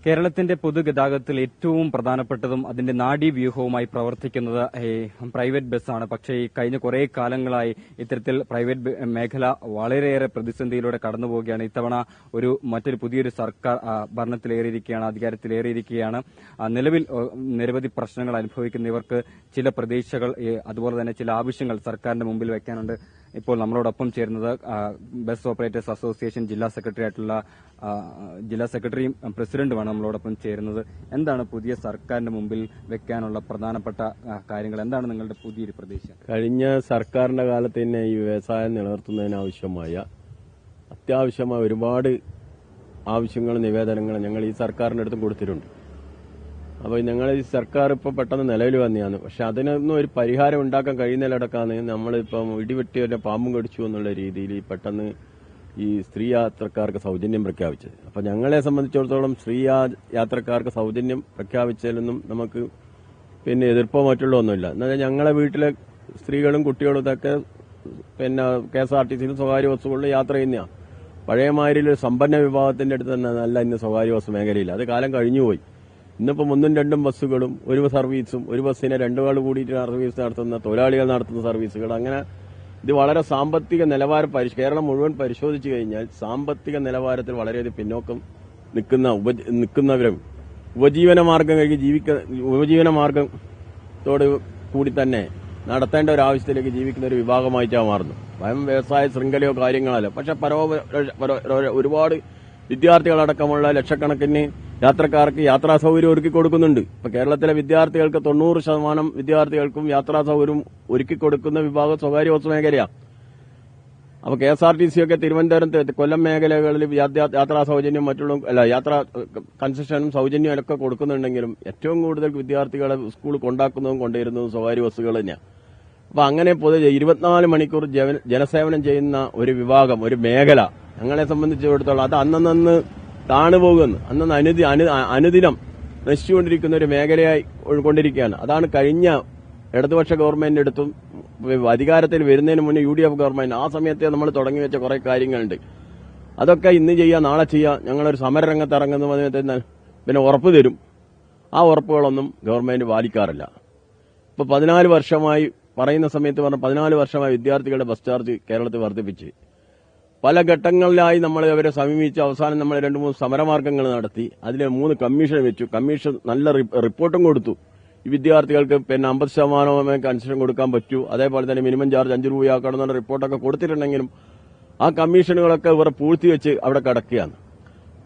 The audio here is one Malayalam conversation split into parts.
കേരളത്തിന്റെ പൊതുഗതാഗതത്തിൽ ഏറ്റവും പ്രധാനപ്പെട്ടതും അതിന്റെ നാഡീവ്യൂഹവുമായി പ്രവർത്തിക്കുന്നത് പ്രൈവറ്റ് ബസ്സാണ്. പക്ഷേ ഈ കഴിഞ്ഞ കുറെ കാലങ്ങളായി ഇത്തരത്തിൽ പ്രൈവറ്റ് മേഖല വളരെയേറെ പ്രതിസന്ധിയിലൂടെ കടന്നുപോവുകയാണ്. ഇത്തവണ മറ്റൊരു പുതിയൊരു സർക്കാർ ഭരണത്തിലേറിയിരിക്കുകയാണ്, അധികാരത്തിലേറിയിരിക്കുകയാണ്. നിലവിൽ നിരവധി പ്രശ്നങ്ങൾ അനുഭവിക്കുന്ന ഇവർക്ക് ചില പ്രതീക്ഷകൾ അതുപോലെ തന്നെ ചില ആവശ്യങ്ങൾ സർക്കാരിന്റെ മുമ്പിൽ വെക്കാനുണ്ട്. ഇപ്പോൾ നമ്മളോടൊപ്പം ചേരുന്നത് ബസ് ഓപ്പറേറ്റേഴ്സ് അസോസിയേഷൻ ജില്ലാ സെക്രട്ടറിയും പ്രസിഡന്റുമാണ് നമ്മളോടൊപ്പം ചേരുന്നത്. എന്താണ് പുതിയ സർക്കാരിന്റെ മുമ്പിൽ വെക്കാനുള്ള പ്രധാനപ്പെട്ട കാര്യങ്ങൾ? എന്താണ് നിങ്ങളുടെ പുതിയൊരു പ്രതീക്ഷ? കഴിഞ്ഞ സർക്കാരിന്റെ കാലത്ത് തന്നെ ഈ വ്യവസായം നിലനിർത്തുന്നതിനാവശ്യമായ അത്യാവശ്യമായ ഒരുപാട് ആവശ്യങ്ങളും നിവേദനങ്ങളും ഞങ്ങൾ ഈ സർക്കാരിന്റെ അടുത്തും കൊടുത്തിട്ടുണ്ട്. അപ്പോൾ ഞങ്ങൾ ഈ സർക്കാർ ഇപ്പോൾ പെട്ടെന്ന് നിലവിൽ വന്നതാണ്. പക്ഷെ അതിനൊന്നും ഒരു പരിഹാരം ഉണ്ടാക്കാൻ കഴിയുന്നതിലടക്കാണ് നമ്മളിപ്പം ഇടിവെട്ടിയവരുടെ പാമ്പും കടിച്ചു എന്നുള്ള രീതിയിൽ പെട്ടെന്ന് ഈ സ്ത്രീ യാത്രക്കാർക്ക് സൗജന്യം പ്രഖ്യാപിച്ചത്. അപ്പം ഞങ്ങളെ സംബന്ധിച്ചിടത്തോളം സ്ത്രീ യാത്രക്കാർക്ക് സൗജന്യം പ്രഖ്യാപിച്ചതിലൊന്നും നമുക്ക് പിന്നെ എതിർപ്പോ മറ്റുള്ള ഒന്നുമില്ല. എന്നാൽ ഞങ്ങളെ വീട്ടിലെ സ്ത്രീകളും കുട്ടികളും ഇതൊക്കെ പിന്നെ KSRTCയിലും സ്വകാര്യ ബസ്സുകളിലും യാത്ര ചെയ്യുന്നതാണ്. പഴയമാരിൽ സമ്പന്ന വിഭാഗത്തിന്റെ അടുത്ത് തന്നെ നല്ല ഇന്ന് സ്വകാര്യ ബസ് മേഖലയില്ല. അത് കാലം കഴിഞ്ഞുപോയി. ഇന്നിപ്പോൾ 1-2 ബസ്സുകളും ഒരു സർവീസും ഒരു ബസ്സിനെ 2 ആൾ കൂടിയിട്ട് സർവീസ് നടത്തുന്ന തൊഴിലാളികൾ നടത്തുന്ന സർവീസുകൾ, അങ്ങനെ ഇത് വളരെ സാമ്പത്തിക നിലവാരം കേരളം മുഴുവൻ പരിശോധിച്ചു കഴിഞ്ഞാൽ സാമ്പത്തിക നിലവാരത്തിൽ വളരെയധികം പിന്നോക്കം നിൽക്കുന്നവരും ഉപജീവന മാർഗത്തോട് കൂടി തന്നെ നടത്തേണ്ട ഒരു ആവശ്യത്തിലേക്ക് ജീവിക്കുന്ന ഒരു വിഭാഗമായിട്ടാണ് മാറുന്നു. വ്യവസായ ശൃംഖലയോ കാര്യങ്ങളല്ല. പക്ഷെ ഒരുപാട് വിദ്യാർത്ഥികളടക്കമുള്ള ലക്ഷക്കണക്കിന് യാത്രക്കാർക്ക് യാത്രാ സൗകര്യം ഒരുക്കി കൊടുക്കുന്നുണ്ട്. ഇപ്പൊ കേരളത്തിലെ വിദ്യാർത്ഥികൾക്ക് 90% വിദ്യാർത്ഥികൾക്കും യാത്രാ സൗകര്യം ഒരുക്കി കൊടുക്കുന്ന വിഭാഗം സ്വകാര്യ ബസ് മേഖലയാണ്. അപ്പൊ KSRTC ഒക്കെ തിരുവനന്തപുരം, കൊല്ലം മേഖലകളിൽ യാത്രാ സൗജന്യം യാത്രാ കൺസെഷനും സൗജന്യവും ഒക്കെ കൊടുക്കുന്നുണ്ടെങ്കിലും ഏറ്റവും കൂടുതൽ വിദ്യാർത്ഥികളെ സ്കൂൾ കൊണ്ടാക്കുന്നതും കൊണ്ടുവരുന്നതും സ്വകാര്യ ബസ്സുകൾ തന്നെയാണ്. അപ്പൊ അങ്ങനെ പൊതുവെ 24 മണിക്കൂർ ജനസേവനം ചെയ്യുന്ന ഒരു വിഭാഗം, ഒരു മേഖല ഞങ്ങളെ സംബന്ധിച്ചിടത്തോളം അത് അന്നന്ന് താണുപോകുന്നു. അനുദിനം നശിച്ചുകൊണ്ടിരിക്കുന്ന ഒരു മേഖലയായി കൊണ്ടിരിക്കുകയാണ്. അതാണ് കഴിഞ്ഞ ഇടതുപക്ഷ ഗവൺമെന്റിന്റെ അടുത്തും അധികാരത്തിൽ വരുന്നതിന് മുന്നേ UDF ഗവൺമെന്റ് ആ സമയത്തെ നമ്മൾ തുടങ്ങി വെച്ച കുറെ കാര്യങ്ങളുണ്ട്. അതൊക്കെ ഇന്ന് ചെയ്യാം, നാളെ ചെയ്യാം, ഞങ്ങളൊരു സമരരംഗത്ത് ഇറങ്ങുന്ന പിന്നെ ഉറപ്പ് തരും. ആ ഉറപ്പുകളൊന്നും ഗവൺമെന്റ് പാലിക്കാറില്ല. ഇപ്പൊ 14 വർഷമായി പറയുന്ന സമയത്ത് 14 വർഷമായി വിദ്യാർത്ഥികളുടെ ബസ് ചാർജ് കേരളത്തിൽ വർദ്ധിപ്പിച്ച് പല ഘട്ടങ്ങളിലായി നമ്മൾ അവരെ സമീപിച്ച് അവസാനം നമ്മൾ 2-3 സമരമാർഗങ്ങൾ നടത്തി. അതിൽ 3 കമ്മീഷൻ വെച്ചു. കമ്മീഷൻ നല്ല റിപ്പോർട്ടും കൊടുത്തു. ഈ വിദ്യാർത്ഥികൾക്ക് പിന്നെ 50% കൺസെഷൻ കൊടുക്കാൻ പറ്റൂ, അതേപോലെ തന്നെ മിനിമം ചാർജ് 5 രൂപയാക്കണം എന്നുള്ള റിപ്പോർട്ടൊക്കെ കൊടുത്തിട്ടുണ്ടെങ്കിലും ആ കമ്മീഷനുകളൊക്കെ ഇവർ പൂഴ്ത്തിവെച്ച് അവിടെ കിടക്കുകയാണ്.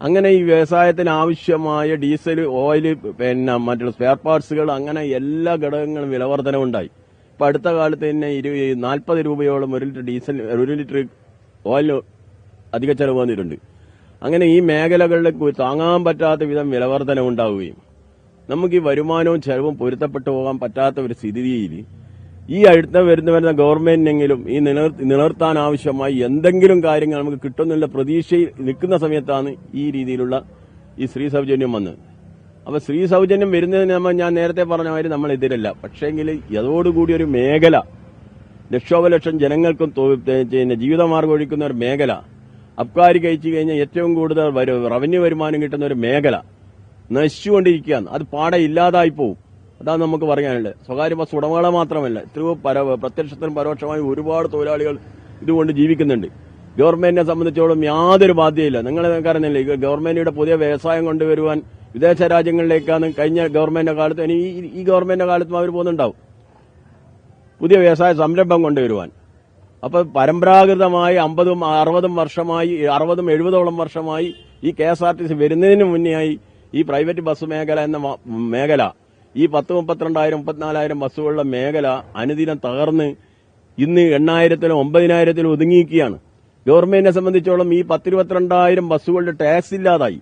അങ്ങനെ ഈ വ്യവസായത്തിന് ആവശ്യമായ ഡീസൽ, ഓയിൽ, പിന്നെ മറ്റുള്ള സ്പെയർ പാർട്സുകൾ, അങ്ങനെ എല്ലാ ഘടകങ്ങളും വിലവർധനവുണ്ടായി. ഇപ്പൊ അടുത്ത കാലത്ത് തന്നെ 40 രൂപയോളം 1 ലിറ്റർ ഡീസൽ, 1 ലിറ്റർ ഓയിൽ അധിക ചെലവ് വന്നിട്ടുണ്ട്. അങ്ങനെ ഈ മേഖലകളിലേക്ക് താങ്ങാൻ പറ്റാത്ത വിധം വിലവർധന ഉണ്ടാവുകയും നമുക്ക് ഈ വരുമാനവും ചെലവും പൊരുത്തപ്പെട്ടു പോകാൻ പറ്റാത്ത ഒരു സ്ഥിതിയിൽ ഈ അടുത്ത വരുന്ന ഗവൺമെന്റിനെങ്കിലും ഈ നിലനിർത്താൻ ആവശ്യമായി എന്തെങ്കിലും കാര്യങ്ങൾ നമുക്ക് കിട്ടുന്നുള്ള പ്രതീക്ഷയിൽ നിൽക്കുന്ന സമയത്താണ് ഈ രീതിയിലുള്ള ഈ സ്ത്രീ സൗജന്യം വന്നത്. അപ്പൊ സ്ത്രീ സൗജന്യം വരുന്നതിന് ഞാൻ നേരത്തെ പറഞ്ഞ മാതിരി നമ്മൾ എതിരല്ല. പക്ഷേങ്കിൽ അതോടുകൂടി ഒരു മേഖല ലക്ഷോപലക്ഷം ജനങ്ങൾക്കും ജീവിതമാർഗം ഒഴിക്കുന്ന ഒരു മേഖല, അബ്കാരി കഴിച്ചു കഴിഞ്ഞാൽ ഏറ്റവും കൂടുതൽ റവന്യൂ വരുമാനം കിട്ടുന്ന ഒരു മേഖല നശിച്ചുകൊണ്ടിരിക്കുകയാണ്. അത് പാടെ ഇല്ലാതായി പോവും. അതാണ് നമുക്ക് പറയാനുള്ളത്. സ്വകാര്യ ബസ് ഉടമകളെ മാത്രമല്ല, എത്രയോ പ്രത്യക്ഷത്തിലും പരോക്ഷമായും ഒരുപാട് തൊഴിലാളികൾ ഇതുകൊണ്ട് ജീവിക്കുന്നുണ്ട്. ഗവൺമെന്റിനെ സംബന്ധിച്ചോളം യാതൊരു ബാധ്യതയില്ല. നിങ്ങൾക്കറിഞ്ഞില്ലേ, ഗവൺമെന്റിന്റെ പുതിയ വ്യവസായം കൊണ്ടുവരുവാൻ വിദേശ രാജ്യങ്ങളിലേക്കാണ് കഴിഞ്ഞ ഗവൺമെന്റിന്റെ കാലത്ത്, ഈ ഗവൺമെന്റിന്റെ കാലത്തും അവർ പോകുന്നുണ്ടാവും പുതിയ വ്യവസായ സംരംഭം കൊണ്ടുവരുവാൻ. അപ്പൊ പരമ്പരാഗതമായി 50-60 വർഷമായി, 60-70 വർഷമായി ഈ KSRTC വരുന്നതിന് മുന്നെയായി ഈ പ്രൈവറ്റ് ബസ് മേഖല എന്ന മേഖല, ഈ 10-32,000-34,000 ബസ്സുകളുടെ മേഖല അനുദിനം തകർന്ന് ഇന്ന് 8,000-ലും 9,000-ലും ഒതുങ്ങിയിരിക്കുകയാണ്. ഗവൺമെന്റിനെ സംബന്ധിച്ചോളം ഈ 10-22,000 ബസ്സുകളുടെ ടാക്സ് ഇല്ലാതായി.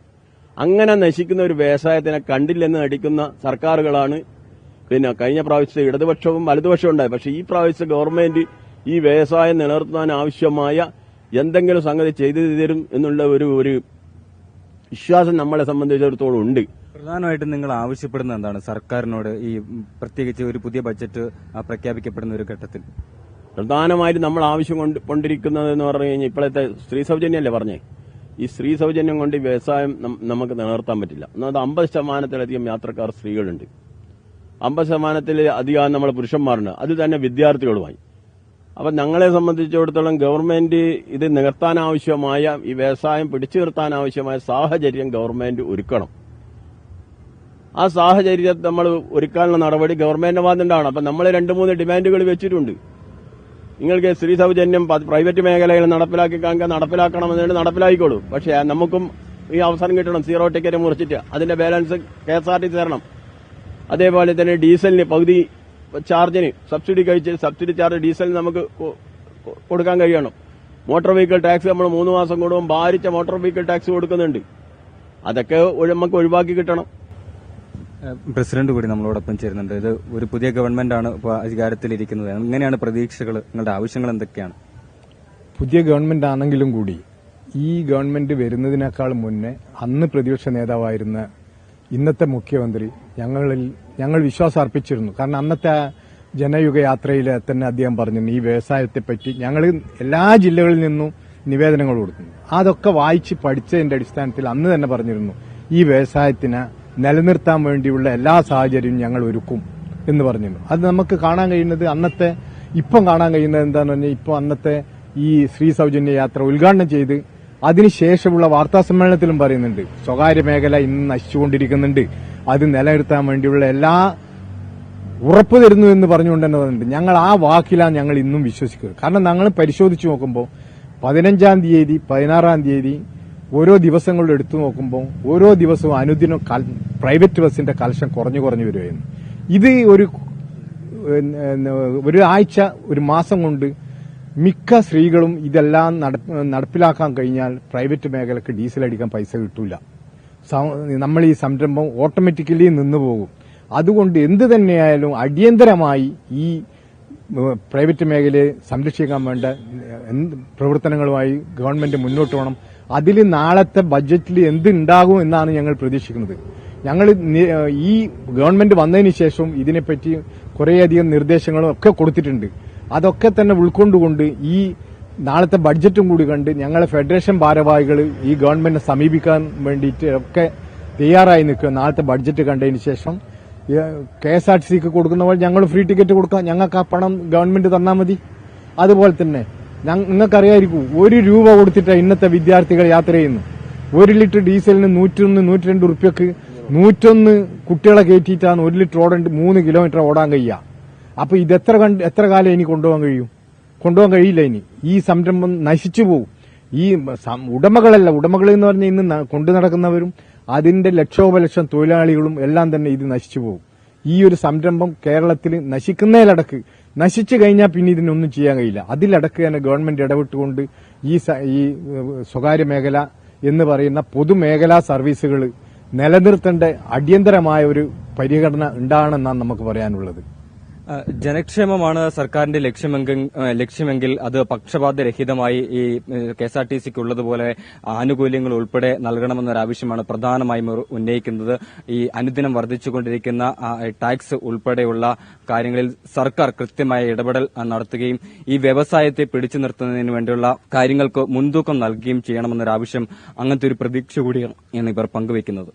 അങ്ങനെ നശിക്കുന്ന ഒരു വ്യവസായത്തിനെ കണ്ടില്ലെന്ന് നടിക്കുന്ന സർക്കാരുകളാണ് പിന്നെ കഴിഞ്ഞ പ്രാവശ്യത്തെ ഇടതുപക്ഷവും വലതുപക്ഷവും ഉണ്ടായി. പക്ഷെ ഈ പ്രാവശ്യത്തെ ഗവൺമെന്റ് ഈ വ്യവസായം നിലനിർത്താൻ ആവശ്യമായ എന്തെങ്കിലും സംഗതി ചെയ്തു തരും എന്നുള്ള ഒരു വിശ്വാസം നമ്മളെ സംബന്ധിച്ചിടത്തോളം ഉണ്ട്. പ്രധാനമായിട്ടും നിങ്ങൾ ആവശ്യപ്പെടുന്നത് എന്താണ് സർക്കാരിനോട്, ഈ പ്രത്യേകിച്ച് ഒരു പുതിയ ബജറ്റ് പ്രഖ്യാപിക്കപ്പെടുന്ന ഒരു ഘട്ടത്തിൽ? പ്രധാനമായിട്ടും നമ്മൾ ആവശ്യം കൊണ്ടിരിക്കുന്നതെന്ന് പറഞ്ഞു കഴിഞ്ഞാൽ ഇപ്പോഴത്തെ സ്ത്രീ സൗജന്യമല്ലേ പറഞ്ഞേ, ഈ സ്ത്രീ സൗജന്യം കൊണ്ട് ഈ വ്യവസായം നമുക്ക് നിലനിർത്താൻ പറ്റില്ല. ഒന്നാമത് 50% യാത്രക്കാർ സ്ത്രീകളുണ്ട്, 50% നമ്മൾ പുരുഷന്മാരുണ്ട്, അത് തന്നെ വിദ്യാർത്ഥികളുമായി. അപ്പം ഞങ്ങളെ സംബന്ധിച്ചിടത്തോളം ഗവൺമെന്റ് ഇത് നികത്താനാവശ്യമായ ഈ വ്യവസായം പിടിച്ചു നിർത്താനാവശ്യമായ സാഹചര്യം ഗവൺമെന്റ് ഒരുക്കണം. ആ സാഹചര്യം നമ്മൾ ഒരുക്കാനുള്ള നടപടി ഗവൺമെന്റിന്റെ ഭാഗത്തുണ്ടാണ്. അപ്പം നമ്മൾ 2-3 ഡിമാൻഡുകൾ വെച്ചിട്ടുണ്ട്. നിങ്ങൾക്ക് സ്ത്രീ സൗജന്യം പ്രൈവറ്റ് മേഖലയിൽ നടപ്പിലാക്കണമെന്നുണ്ട്, നടപ്പിലാക്കിക്കോളൂ. പക്ഷേ നമുക്കും ഈ അവസരം കിട്ടണം. 0 ടിക്കറ്റ് മുറിച്ചിട്ട് അതിന്റെ ബാലൻസ് KSRTC തരണം. അതേപോലെ തന്നെ ഡീസലിന് പകുതി ചാർജിന് സബ്സിഡി ചാർജ് ഡീസലിന് നമുക്ക് കൊടുക്കാൻ കഴിയണം. മോട്ടോർ വെഹിക്കിൾ ടാക്സ് നമ്മൾ 3 മാസം കൂടുമ്പോൾ ഭാരിച്ച മോട്ടോർ വെഹിക്കിൾ ടാക്സ് കൊടുക്കുന്നുണ്ട്. അതൊക്കെ നമുക്ക് ഒഴിവാക്കി കിട്ടണം. പ്രസിഡന്റ് കൂടി നമ്മളോടൊപ്പം ചേരുന്നുണ്ട്. ഇത് ഒരു പുതിയ ഗവൺമെന്റാണ് ഇപ്പോൾ അധികാരത്തിലിരിക്കുന്നത്. എങ്ങനെയാണ് പ്രതീക്ഷകൾ, നിങ്ങളുടെ ആവശ്യങ്ങൾ എന്തൊക്കെയാണ്? പുതിയ ഗവൺമെന്റ് ആണെങ്കിലും കൂടി ഈ ഗവൺമെന്റ് വരുന്നതിനേക്കാൾ മുന്നേ അന്ന് പ്രതിപക്ഷ നേതാവായിരുന്ന ഇന്നത്തെ മുഖ്യമന്ത്രി ഞങ്ങൾ വിശ്വാസം അർപ്പിച്ചിരുന്നു. കാരണം അന്നത്തെ ജനയുഗ യാത്രയിൽ തന്നെ അദ്ദേഹം പറഞ്ഞിരുന്നു ഈ വ്യവസായത്തെപ്പറ്റി ഞങ്ങൾ എല്ലാ ജില്ലകളിൽ നിന്നും നിവേദനങ്ങൾ കൊടുക്കുന്നു. അതൊക്കെ വായിച്ച് പഠിച്ചതിന്റെ അടിസ്ഥാനത്തിൽ അന്ന് തന്നെ പറഞ്ഞിരുന്നു ഈ വ്യവസായത്തിന് നിലനിർത്താൻ വേണ്ടിയുള്ള എല്ലാ സാഹചര്യവും ഞങ്ങൾ ഒരുക്കും എന്ന് പറഞ്ഞിരുന്നു. അത് നമുക്ക് കാണാൻ കഴിയുന്നത് ഇപ്പം കാണാൻ കഴിയുന്നത് എന്താണെന്ന് പറഞ്ഞാൽ ഇപ്പോൾ അന്നത്തെ ഈ സ്ത്രീ സൗജന്യ യാത്ര ഉദ്ഘാടനം ചെയ്ത് അതിനുശേഷമുള്ള വാർത്താ സമ്മേളനത്തിലും പറയുന്നുണ്ട് സ്വകാര്യ മേഖല ഇന്ന് നശിച്ചുകൊണ്ടിരിക്കുന്നുണ്ട്, അത് നിലനിർത്താൻ വേണ്ടിയുള്ള എല്ലാ ഉറപ്പ് തരുന്നു എന്ന് പറഞ്ഞുകൊണ്ട് തന്നെ പറയുന്നുണ്ട്. ഞങ്ങൾ ആ വാക്കിലാണ് ഞങ്ങൾ ഇന്നും വിശ്വസിക്കുന്നത്. കാരണം ഞങ്ങൾ പരിശോധിച്ചു നോക്കുമ്പോൾ 15-ാം തീയതി 16-ാം തീയതി ഓരോ ദിവസങ്ങളിൽ എടുത്തു നോക്കുമ്പോൾ ഓരോ ദിവസവും അനുദിനം പ്രൈവറ്റ് ബസിന്റെ കലക്ഷൻ കുറഞ്ഞു വരുമായിരുന്നു. ഇത് ഒരു ആഴ്ച ഒരു മാസം കൊണ്ട് മിക്ക സ്ത്രീകളും ഇതെല്ലാം നടപ്പിലാക്കാൻ കഴിഞ്ഞാൽ പ്രൈവറ്റ് മേഖലക്ക് ഡീസൽ അടിക്കാൻ പൈസ കിട്ടൂല. നമ്മൾ ഈ സംരംഭം ഓട്ടോമാറ്റിക്കലി നിന്നുപോകും. അതുകൊണ്ട് എന്ത് തന്നെയായാലും അടിയന്തരമായി ഈ പ്രൈവറ്റ് മേഖലയെ സംരക്ഷിക്കാൻ വേണ്ട പ്രവർത്തനങ്ങളുമായി ഗവൺമെന്റ് മുന്നോട്ട് പോകണം. അതിൽ നാളത്തെ ബഡ്ജറ്റിൽ എന്തുണ്ടാകും എന്നാണ് ഞങ്ങൾ പ്രതീക്ഷിക്കുന്നത്. ഞങ്ങൾ ഈ ഗവൺമെന്റ് വന്നതിന് ശേഷം ഇതിനെപ്പറ്റി കുറേയധികം നിർദ്ദേശങ്ങളും ഒക്കെ കൊടുത്തിട്ടുണ്ട്. അതൊക്കെ തന്നെ ഉൾക്കൊണ്ടുകൊണ്ട് ഈ നാളത്തെ ബഡ്ജറ്റും കൂടി കണ്ട് ഞങ്ങളെ ഫെഡറേഷൻ ഭാരവാഹികൾ ഈ ഗവൺമെന്റിനെ സമീപിക്കാൻ വേണ്ടിയിട്ട് ഒക്കെ തയ്യാറായി നിൽക്കുക. നാളത്തെ ബഡ്ജറ്റ് കണ്ടതിന് ശേഷം KSRTCക്ക് കൊടുക്കുന്ന പോലെ ഞങ്ങൾ ഫ്രീ ടിക്കറ്റ് കൊടുക്കാം. ഞങ്ങൾക്ക് ആ പണം ഗവൺമെന്റ് തന്നാൽ മതി. അതുപോലെ തന്നെ നിങ്ങൾക്കറിയായിരിക്കും 1 രൂപ കൊടുത്തിട്ടാണ് ഇന്നത്തെ വിദ്യാർത്ഥികൾ യാത്ര ചെയ്യുന്നു. 1 ലിറ്റർ ഡീസലിന് 101-102 ഉറുപ്പ്യക്ക് 101 കുട്ടികളെ കയറ്റിയിട്ടാണ് 1 ലിറ്റർ 3 കിലോമീറ്റർ ഓടാൻ കഴിയുക. അപ്പൊ ഇത് എത്ര കാലം ഇനി കൊണ്ടുപോകാൻ കഴിയില്ല. ഇനി ഈ സംരംഭം നശിച്ചു പോകും. ഈ ഉടമകൾ എന്ന് പറഞ്ഞാൽ ഇന്ന് കൊണ്ടു നടക്കുന്നവരും അതിന്റെ ലക്ഷോപലക്ഷം തൊഴിലാളികളും എല്ലാം തന്നെ ഇത് നശിച്ചു പോകും. ഈ ഒരു സംരംഭം കേരളത്തിൽ നശിച്ചു കഴിഞ്ഞാൽ പിന്നെ ഇതിനൊന്നും ചെയ്യാൻ കഴിയില്ല. അതിലടക്ക് തന്നെ ഗവൺമെന്റ് ഇടപെട്ടുകൊണ്ട് ഈ സ്വകാര്യ മേഖല എന്ന് പറയുന്ന പൊതുമേഖലാ സർവീസുകൾ നിലനിർത്തേണ്ട അടിയന്തരമായ ഒരു പരിഗണന ഉണ്ടാകണമെന്നാണ് നമുക്ക് പറയാനുള്ളത്. ജനക്ഷേമമാണ് സർക്കാരിന്റെ ലക്ഷ്യമെങ്കിൽ അത് പക്ഷപാതരഹിതമായി ഈ KSRTCക്ക് ഉള്ളതുപോലെ ആനുകൂല്യങ്ങൾ ഉൾപ്പെടെ നൽകണമെന്നൊരാവശ്യമാണ് പ്രധാനമായും ഉന്നയിക്കുന്നത്. ഈ അനുദിനം വർദ്ധിച്ചുകൊണ്ടിരിക്കുന്ന ടാക്സ് ഉൾപ്പെടെയുള്ള കാര്യങ്ങളിൽ സർക്കാർ കൃത്യമായ ഇടപെടൽ നടത്തുകയും ഈ വ്യവസായത്തെ പിടിച്ചു നിർത്തുന്നതിന് വേണ്ടിയുള്ള കാര്യങ്ങൾക്ക് മുൻതൂക്കം നൽകുകയും ചെയ്യണമെന്നൊരാവശ്യം, അങ്ങനത്തെ ഒരു പ്രതീക്ഷ കൂടിയാണ് ഇവർ പങ്കുവയ്ക്കുന്നത്.